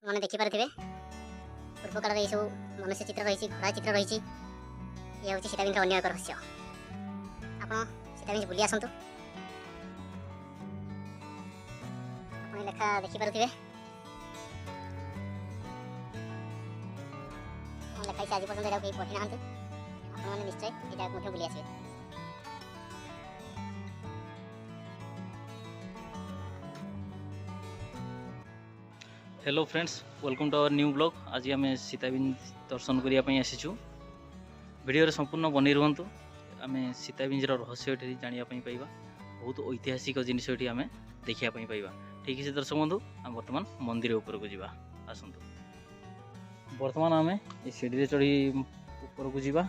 मैंने देखिपे पूर्व काल ये सब मनुष्य चित्र रही घोड़ा चित्र रही ये हूँ सीताविंजर अन्य एक रहस्य। आप सीताविंज बुली आसतु आप लेखा देखिपे लेखाई आज पर्यटन यहाँ कहीं पढ़ी ना आपने निश्चय ये बुली आसवे। Hello friends, welcome to our new blog. आज आम सीताविंज दर्शन करने आसीचु। वीडियो संपूर्ण बनी रुहतु। आम सीताविंजर रहस्य ये जानापी पाइबा, बहुत ऐतिहासिक जिनस ये आम देखापी पाइबा। ठीक है दर्शक बंधु, आम बर्तमान मंदिर उपरकू जावा आसतु। बर्तमान आम ये सीढ़ी चढ़ी उपरकू जावा।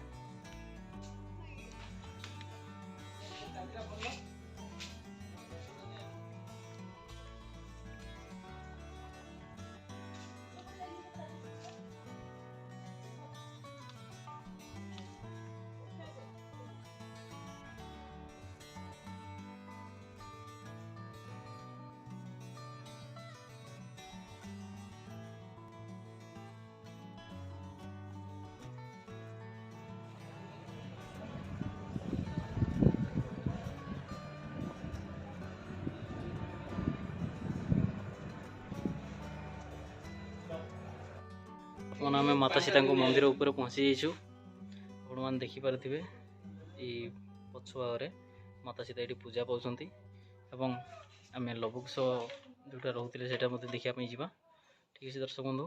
आम माता सीता मंदिर उपर पहुँची जाइए। आप देखिपे ये पछुआगे माता सीता ये पूजा पाँच आम लबुक्स जोटा रोते से देखापी जावा। ठीक है दर्शक बंधु,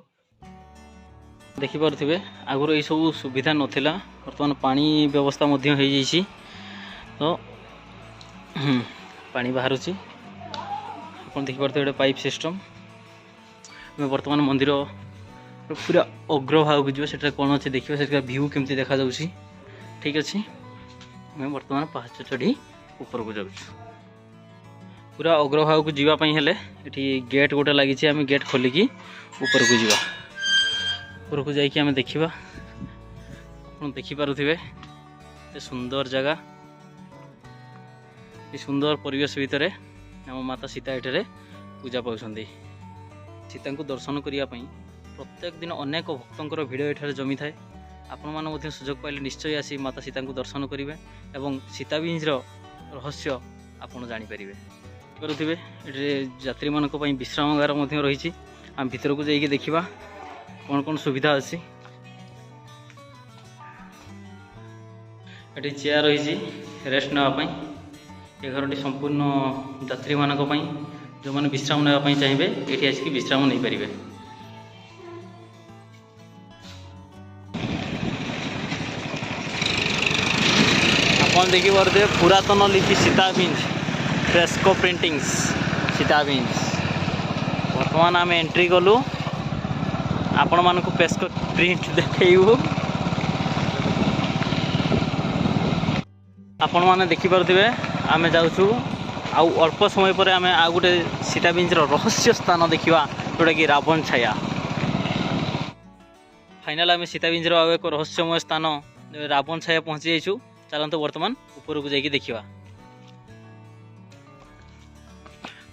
देखिपे आगुरी ये सब सुविधा नाला, बर्तमान पानी व्यवस्था हो तो पानी बाहर आप देखिपे गोटे पाइप सिस्टम। बर्तमान मंदिर पूरा अग्रभाग को जी कौन अच्छे देखिए से भ्यू केमती देखा जाऊँगी। ठीक अच्छे, मैं बर्तमान पहाड़ चढ़ी ऊपर को जाऊँ। पूरा अग्रभाग को जीवाई ये गेट गोटे लगी, आम गेट खोलिकी ऊपर को जावा। ऊपर को जाकि आम देखा आप देखिपे सुंदर जगह, ये सुंदर परिवेश भितर आम माता सीता ये पूजा पाँच। सीता को दर्शन करने प्रत्येक दिन अनेक भक्तों भिड़ ये जमी थाए। आपण सुजोग पाइले निश्चय आसी माता सीता को दर्शन करेंगे और सीताविंजर रहस्य आपड़ जापर। करुवे ये यात्री मान विश्रामगार रही। आम भीतर को जाइए देखा कौन कौन सुविधा अच्छी। ये चेयर रही रेस्ट नापी। ये घर संपूर्ण यात्री मान जो मैंने विश्राम नापी चाहिए ये आसिक विश्राम नहीं पारे। आप देखिए पुरातन लिपि सीताविंज फ्रेस्को प्रिंटिंग्स सीताविंज। बर्तमान आम एंट्री कलु, आपण मानक फ्रेस्को प्रिंट देखू। आपण मैंने देखिपे आम जाऊँ आउ अल्प समय पर आम आ गोटे सीताविंजर रहस्य स्थान देखा जोटा कि रावण छाया। फाइनाल आम सीताविंजर आउ एक रहस्यमय स्थान रावण छाया पहुँची जाइछू। चलते बर्तमान ऊपर को जाइए देखा।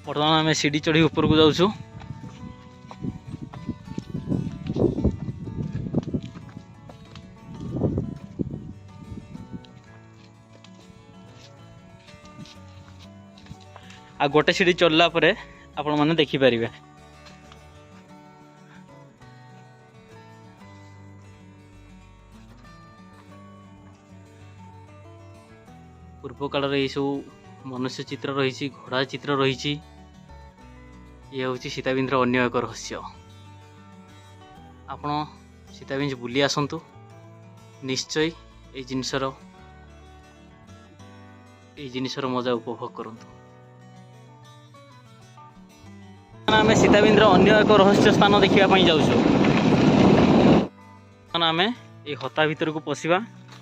बर्तमान आम सीढ़ी चढ़ी ऊपर को जाऊँ। आ गोटे सीढ़ी चढ़ला परे आपण माने देखिपारे पूर्व काल ये सब मनुष्य चित्र रही घोड़ा चित्र रही। ये हूँ सीताविंजर अन्य एक रहस्य। आपण सीताविंज बुली आसतु, निश्चय ये जिनसर मजा उपभोग करूँ। आम सीताविंजर अन्य एक रहस्य स्थान देखापी जाऊँ। आम ये हता भीतर को पशिबा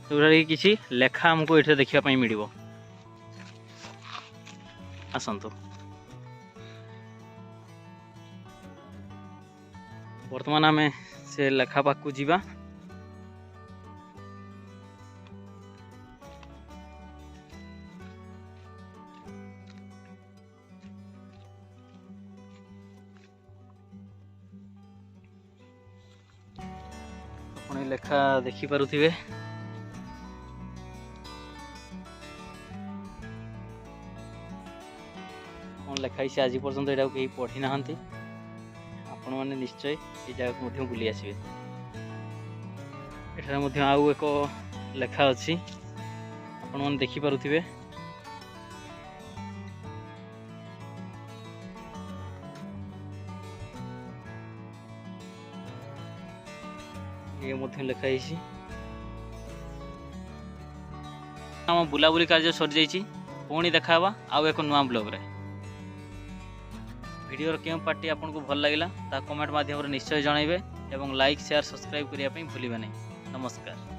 जोटा कि किसी लेखा आमको ये देखापी मिल आसतु। बर्तमान आम से लेखा पाक को जीवा। ଆପଣ ଏ ଲେଖା ଦେଖିପାରୁଥିବେ। କ'ଣ ଲେଖା ହେଇଛି ଆଜି ପର୍ଯ୍ୟନ୍ତ ଏଇଟାକୁ କେହି ପଢ଼ି ନାହାନ୍ତି। ଆପଣମାନେ ନିଶ୍ଚୟ ଏ ଜାଗାକୁ ମଧ୍ୟ ବୁଲି ଆସିବେ। ଏଠାରେ ମଧ୍ୟ ଆଉ ଏକ ଲେଖା ଅଛି, ଆପଣମାନେ ଦେଖିପାରୁଥିବେ। ଇଏ ମଧ୍ୟ ଲେଖା ହେଇଛି। ଆମ ବୁଲାବୁଲି କାର୍ଯ୍ୟ ସରିଯାଇଛି। ପୁଣି ଦେଖା ହେବା ଆଉ ଏକ ନୂଆ ବ୍ଲଗ୍ରେ। ভিডিওর কেଉଁ ପାର୍ଟି ଆପଣଙ୍କୁ ଭଲ ଲାଗିଲା ତାହା କମେଣ୍ଟ ମାଧ୍ୟମରେ ନିଶ୍ଚୟ ଜଣାଇବେ ଏବଂ ଲାଇକ୍ ସେୟାର ସବସ୍କ୍ରାଇବ୍ କରିବା ପାଇଁ ଭୁଲିବେ ନାହିଁ। ନମସ୍କାର।